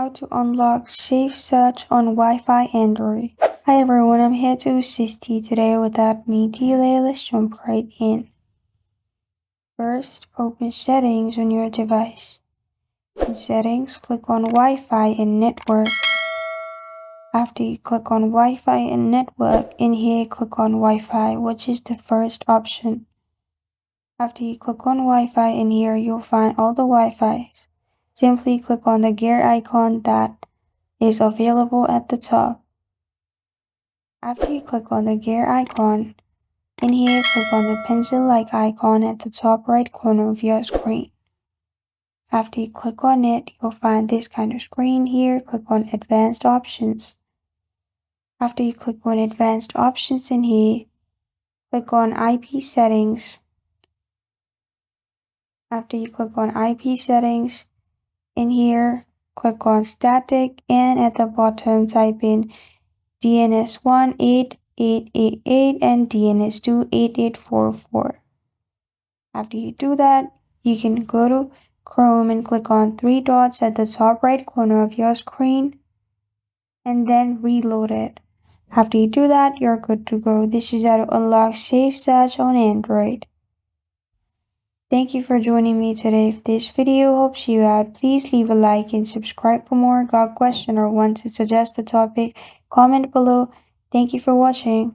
How to unlock Safe Search on Wi-Fi Android. Hi everyone, I'm here to assist you today. Without any delay, let's jump right in. First, open Settings on your device. In Settings, click on Wi-Fi and Network. After you click on Wi-Fi and Network, in here click on Wi-Fi, which is the first option. After you click on Wi-Fi, in here you'll find all the Wi-Fis. Simply click on the gear icon that is available at the top. After you click on the gear icon, in here click on the pencil-like icon at the top right corner of your screen. After you click on it, you'll find this kind of screen here. Click on Advanced Options. After you click on Advanced Options in here, click on IP Settings. After you click on IP Settings, in here, click on Static, and at the bottom type in DNS1 8888 and DNS2 8844. After you do that, you can go to Chrome and click on three dots at the top right corner of your screen and then reload it. After you do that, you're good to go. This is how to unlock Safe Search on Android. Thank you for joining me today. If this video helps you out, please leave a like and subscribe for more. Got a question or want to suggest a topic? Comment below. Thank you for watching.